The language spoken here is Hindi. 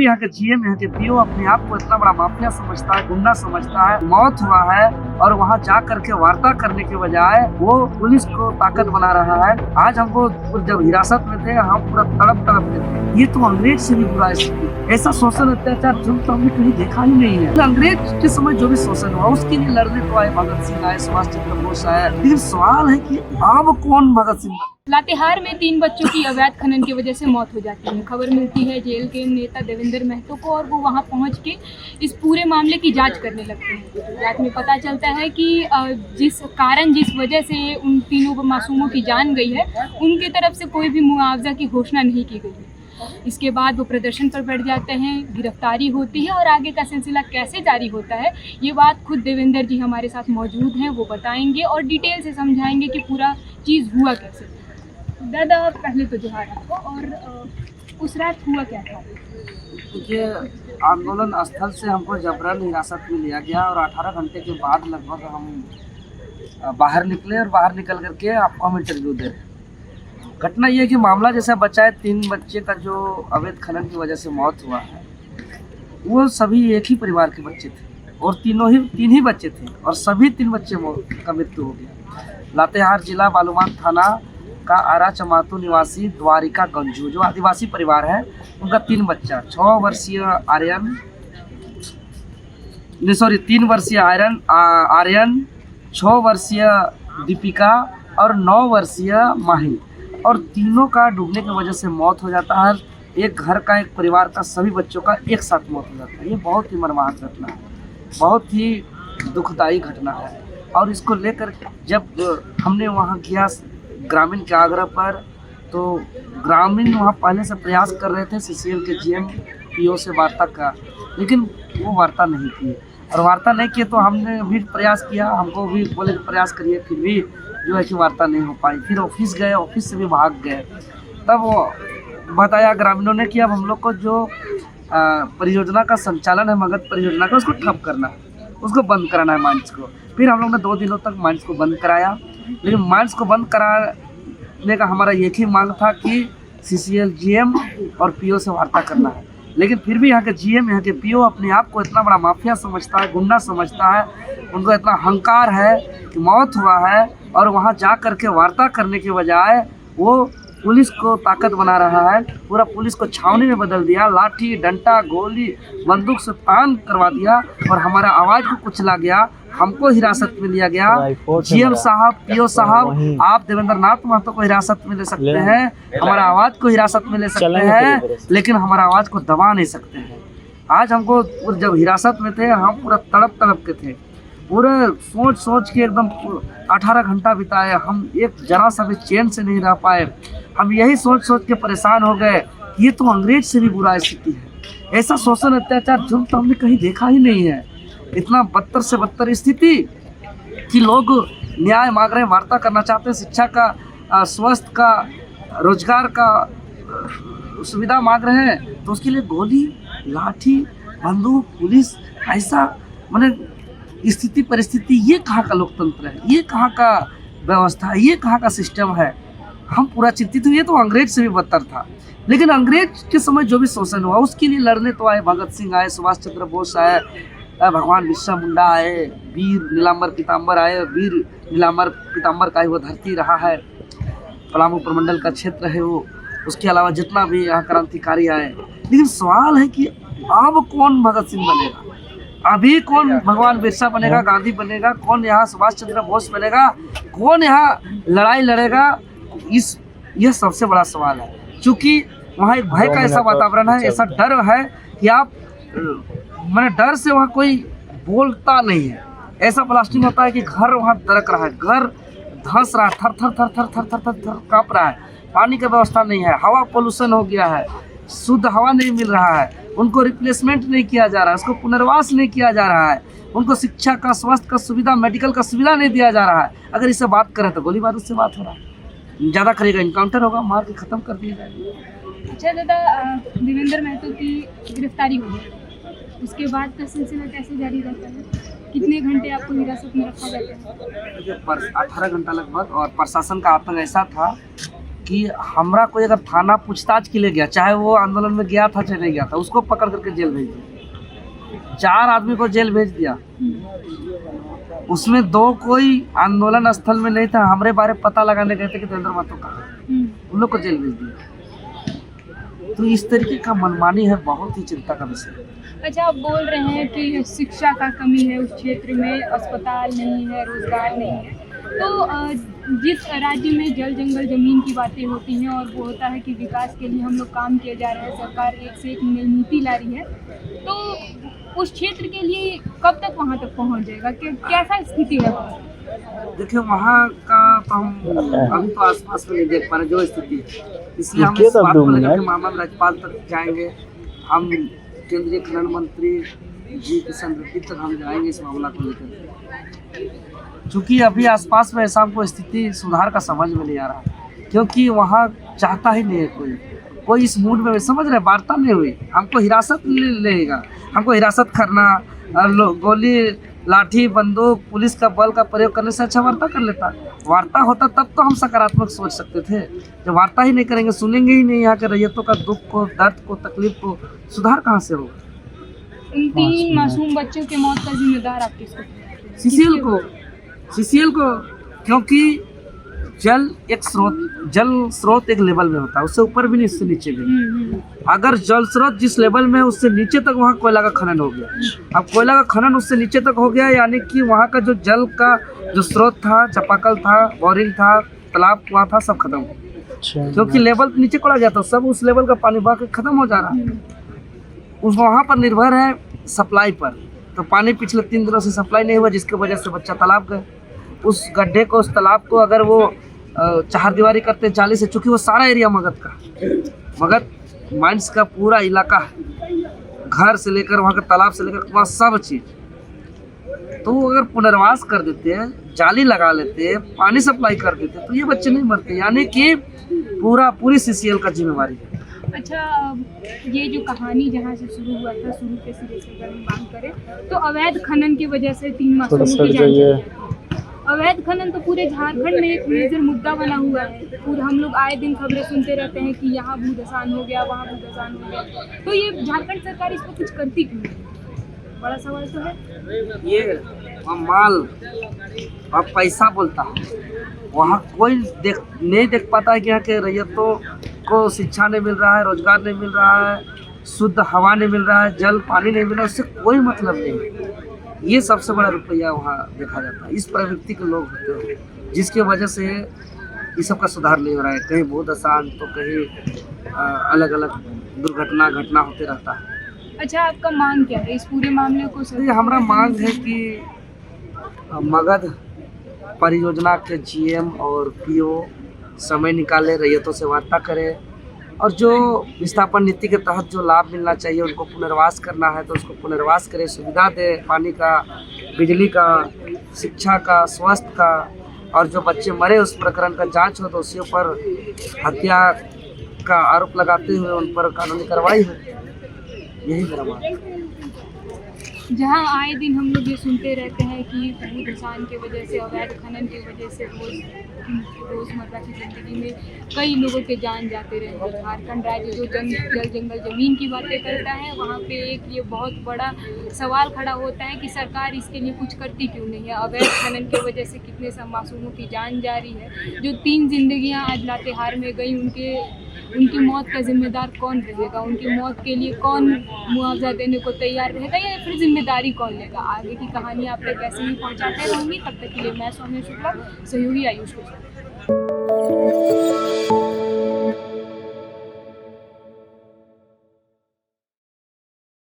भी यहाँ के जीएम, यहाँ के पीओ अपने आप को इतना बड़ा माफिया समझता है, गुंडा समझता है। मौत हुआ है और वहाँ जा करके वार्ता करने के बजाय वो पुलिस को ताकत बना रहा है। आज हमको जब हिरासत में थे हम पूरा तड़प के थे। ये तो अंग्रेज से भी बुरा स्थिति, ऐसा शोषण अत्याचार जुल्म तो हमने कहीं देखा ही नहीं है। अंग्रेज के समय जो भी शोषण हुआ उसके लिए लड़ने को आए भगत सिंह आए, सुभाष चंद्र बोस आए, लेकिन सवाल है कि अब कौन भगत सिंह। लातेहार में 3 बच्चों की अवैध खनन की वजह से मौत हो जाती है। खबर मिलती है जेल के नेता देवेंद्र महतो को और वो वहां पहुंच के इस पूरे मामले की जांच करने लगते हैं। जांच में पता चलता है कि जिस वजह से उन तीनों मासूमों की जान गई है, उनकी तरफ से कोई भी मुआवजा की घोषणा नहीं की गई है। इसके बाद वो प्रदर्शन पर बैठ जाते हैं, गिरफ्तारी होती है और आगे का सिलसिला कैसे जारी होता है ये बात खुद देवेंद्र जी हमारे साथ मौजूद हैं, वो बताएंगे और डिटेल से समझाएंगे कि पूरा चीज़ हुआ कैसे। दादा पहले तो जोहार आपको, और उस रात हुआ क्या था? देखिए, आंदोलन स्थल से हमको जबरन हिरासत में लिया गया और 18 घंटे के बाद लगभग हम बाहर निकले और बाहर निकल करके आपको हम इंटरव्यू दे रहे हैं। घटना ये है कि मामला जैसा बचा है, 3 बच्चे का जो अवैध खनन की वजह से मौत हुआ है वो सभी एक ही परिवार के बच्चे थे और तीन ही बच्चे थे और सभी 3 बच्चे का मृत्यु हो गया। लातेहार जिला बालूमाथ थाना का आरा चमातू निवासी द्वारिका गंजू जो आदिवासी परिवार है, उनका 3 बच्चा 3 वर्षीय आर्यन, 6 वर्षीय दीपिका और 9 वर्षीय माही, और तीनों का डूबने की वजह से मौत हो जाता है। एक घर का, एक परिवार का सभी बच्चों का एक साथ मौत हो जाता है। ये बहुत ही मर्माहत घटना है, बहुत ही दुखदायी घटना है। और इसको लेकर जब हमने वहाँ किया ग्रामीण के आग्रह पर, तो ग्रामीण वहाँ पहले से प्रयास कर रहे थे सीसीएल के जीएम पीओ से वार्ता का, लेकिन वो वार्ता नहीं की और वार्ता नहीं किए तो हमने भी प्रयास किया, हमको भी बोले प्रयास करिए, फिर भी जो है कि वार्ता नहीं हो पाई। फिर ऑफिस गए, ऑफिस से भी भाग गए। तब वो बताया ग्रामीणों ने कि अब हम लोग को जो परियोजना का संचालन है मगध परियोजना का, उसको ठप करना है, उसको बंद कराना है माइंस को। फिर हम लोग ने 2 दिनों तक माइंस को बंद कराया, लेकिन माइंस को बंद कराने का हमारा एक ही मांग था कि सीसीएल जीएम और पीओ से वार्ता करना है। लेकिन फिर भी यहाँ के जीएम, यहाँ के पीओ अपने आप को इतना बड़ा माफिया समझता है, गुंडा समझता है, उनको इतना अहंकार है कि मौत हुआ है और वहाँ जा करके वार्ता करने के बजाय वो पुलिस को ताकत बना रहा है। पूरा पुलिस को छावनी में बदल दिया, लाठी डंडा गोली बंदूक से तान करवा दिया और हमारा आवाज़ को कुचला गया, हमको हिरासत में लिया गया। जीएम साहब, पीओ साहब, आप देवेंद्र नाथ महतो को हिरासत में ले सकते हैं, हमारा आवाज़ को हिरासत में ले सकते हैं, लेकिन हमारा आवाज़ को दबा नहीं सकते हैं। आज हमको जब हिरासत में थे हम पूरा तड़प के थे, पूरे सोच के एकदम 18 घंटा बिताए, हम एक जरा सा भी चैन से नहीं रह पाए। हम यही सोच के परेशान हो गए, ये तो अंग्रेज से भी बुरा स्थिति है। ऐसा शोषण अत्याचार जुल्म तो हमने कहीं देखा ही नहीं है। इतना बदतर से बदतर स्थिति कि लोग न्याय मांग रहे हैं, वार्ता करना चाहते हैं, शिक्षा का, स्वास्थ्य का, रोजगार का सुविधा मांग रहे हैं, तो उसके लिए गोली लाठी बंदूक पुलिस, ऐसा माने स्थिति परिस्थिति, ये कहाँ का लोकतंत्र है, ये कहाँ का व्यवस्था है, ये कहाँ का सिस्टम है। हम पूरा चिंतित हुए। तो अंग्रेज से भी बदतर था, लेकिन अंग्रेज के समय जो भी शोषण हुआ उसके लिए लड़ने तो आए भगत सिंह आए, सुभाष चंद्र बोस आए, भगवान बिरसा मुंडा आए, वीर नीलांबर पीताम्बर आए। वीर नीलांबर पीताम्बर का ही वो धरती रहा है, पलामू प्रमंडल का क्षेत्र है वो। उसके अलावा जितना भी यहाँ क्रांतिकारी आए, लेकिन सवाल है कि अब कौन भगत सिंह बनेगा, अभी कौन भगवान बिरसा बनेगा, गांधी बनेगा, कौन यहाँ सुभाष चंद्र बोस बनेगा, कौन यहाँ लड़ाई लड़ेगा, यह सबसे बड़ा सवाल है। क्योंकि वहाँ एक भय का ऐसा वातावरण है, ऐसा डर है कि आप मैंने डर से वहाँ कोई बोलता नहीं है। ऐसा प्लास्टिक होता है कि घर वहाँ दरक रहा है, घर धंस रहा है, थर थर थर थर थर थर थर थर काँप रहा है। पानी की व्यवस्था नहीं है, हवा पोल्यूशन हो गया है, शुद्ध हवा नहीं मिल रहा है, उनको रिप्लेसमेंट नहीं किया जा रहा है, उसको पुनर्वास नहीं किया जा रहा है, उनको शिक्षा का, स्वास्थ्य का सुविधा, मेडिकल का सुविधा नहीं दिया जा रहा है। अगर इससे बात करें तो गोली बारूद से बात हो रहा है, ज़्यादा करेगा इनकाउंटर होगा, मार के ख़त्म कर दिया जाएगा। अच्छा दादा, देवेंद्र महतो की गिरफ्तारी हो गई, उसके बाद का सिलसिला कैसे जारी रहता है? कितने घंटे आपको हिरासत में रखा जाता है? 18 घंटा लगभग। और प्रशासन का आतंक ऐसा था कि हमरा कोई अगर थाना पूछताछ के लिए गया, चाहे वो आंदोलन में गया था चाहे नहीं गया था, उसको पकड़ करके जेल भेज दिया। 4 आदमी को जेल भेज दिया, उसमें 2 कोई आंदोलन स्थल में नहीं था, हमारे बारे पता लगाने गए थे कि देवेंद्र महतो कहाँ, उन लोग को जेल भेज दिया। तो इस तरीके का मनमानी है, बहुत ही चिंता का विषय। अच्छा, आप बोल रहे हैं कि शिक्षा का कमी है उस क्षेत्र में, अस्पताल नहीं है, रोजगार नहीं है। तो जिस राज्य में जल जंगल ज़मीन की बातें होती हैं और वो होता है कि विकास के लिए हम लोग काम किए जा रहे हैं, सरकार एक से एक नई नीति ला रही है, तो उस क्षेत्र के लिए कब तक वहाँ तक पहुँच जाएगा, कैसा स्थिति है? देखिए, वहाँ का तो हम तो आसपास में नहीं देख पा रहे जो स्थिति है, इसलिए हम इस बात को लेकर के माननीय राज्यपाल तक जाएंगे, हम केंद्रीय खनन मंत्री जी किशन रेड्डी तक हम जाएंगे इस मामला को लेकर। चूँकि अभी आसपास में ऐसा हमको स्थिति सुधार का समझ में नहीं आ रहा, क्योंकि वहाँ चाहता ही नहीं है कोई इस मूड में, समझ रहे, वार्ता नहीं हुई। हमको हिरासत लेगा, हमको हिरासत करना, गोली लाठी बंदूक पुलिस का बल का प्रयोग करने से अच्छा वार्ता कर लेता। वार्ता होता तब तो हम सकारात्मक सोच सकते थे। जब वार्ता ही नहीं करेंगे, सुनेंगे ही नहीं यहाँ के रैयतों का दुख को, दर्द को, तकलीफ को, सुधार कहाँ से होगा? उन 3 मासूम बच्चों के मौत का जिम्मेदार आप किसको? सीसीएल को, क्योंकि जल स्रोत एक लेवल में होता है, उससे ऊपर भी नहीं, उससे नीचे भी। अगर जल स्रोत जिस लेवल में है उससे नीचे तक वहाँ कोयला का खनन हो गया, अब कोयला का खनन उससे नीचे तक हो गया, यानी कि वहाँ का जो जल का जो स्रोत था, चापाकल था, बोरिंग था, तालाब कुआं था, सब खत्म हो गया, क्योंकि लेवल नीचे कोड़ा गया था, सब उस लेवल का पानी बह के खत्म हो जा रहा है। उस वहाँ पर निर्भर है सप्लाई पर, तो पानी पिछले 3 दिनों से सप्लाई नहीं हुआ, जिसकी वजह से बच्चा तालाब गए। उस गड्ढे को, उस तालाब को अगर वो 4 दीवारी करते 40 से, चूँकि वो सारा एरिया मगध माइंस का पूरा इलाका है, घर से लेकर वहाँ का तालाब से लेकर वहाँ सब चीज़, तो वो अगर पुनर्वास कर देते हैं, जाली लगा लेते हैं, पानी सप्लाई कर देते, तो ये बच्चे नहीं मरते, यानी कि पूरी सीसीएल का जिम्मेवारी है। अच्छा, ये जो कहानी जहाँ से शुरू हुआ था, शुरू के सिरे से अगर हम बात करें तो अवैध खनन की वजह से 3 मासूमों की जान चली है। अवैध खनन तो पूरे झारखंड में एक मेजर मुद्दा बना हुआ है। पूरा हम लोग आए दिन खबरें सुनते रहते हैं कि यहाँ भूदसान हो गया, वहाँ भूदसान हो गया, तो ये झारखंड सरकार इस पर कुछ करती क्यों नहीं? बड़ा सवाल तो है। ये माल और पैसा बोलता है, वहाँ कोई नहीं देख पाता है कि यहाँ के रैयतों को शिक्षा नहीं मिल रहा है, रोजगार नहीं मिल रहा है, शुद्ध हवा नहीं मिल रहा है, जल पानी नहीं मिल रहा है, उससे कोई मतलब नहीं। ये सबसे बड़ा रुपया वहाँ देखा जाता है। इस प्रवृत्ति के लोग होते हैं जिसकी वजह से ये सब का सुधार नहीं हो रहा है। कहीं बहुत आसान तो कहीं अलग अलग घटना होते रहता है। अच्छा, आपका मांग क्या है इस पूरे मामले को? हमारा मांग है कि मगध परियोजना के जीएम और पीओ समय निकाले, रैयतों से वार्ता करें, और जो विस्थापन नीति के तहत जो लाभ मिलना चाहिए उनको पुनर्वास करना है तो उसको पुनर्वास करें, सुविधा दे, पानी का, बिजली का, शिक्षा का, स्वास्थ्य का, और जो बच्चे मरे उस प्रकरण का जांच हो तो उसके ऊपर हत्या का आरोप लगाते हुए उन पर कानूनी कार्रवाई हो। यही मेरा मांग है। जहाँ आए दिन हम लोग ये सुनते रहते हैं कि भूदसान की वजह से, अवैध खनन की वजह से रोज़मर्रा की ज़िंदगी में कई लोगों के जान जाते रहे हैं। झारखंड राज्य जो जल जंगल ज़मीन की बातें करता है, वहाँ पे एक ये बहुत बड़ा सवाल खड़ा होता है कि सरकार इसके लिए कुछ करती क्यों नहीं है। अवैध खनन की वजह से कितने सब मासूमों की जान जा रही है। जो 3 जिंदगियाँ आज लातेहार में गई, उनकी मौत का जिम्मेदार कौन रहेगा? उनकी मौत के लिए कौन मुआवजा देने को तैयार रहेगा, या फिर जिम्मेदारी कौन लेगा? आगे की कहानी आप तक ऐसे ही पहुंचाते रहूँगी। तब तक के लिए मैं सौम्या शुक्ला, सहयोगी आयुष।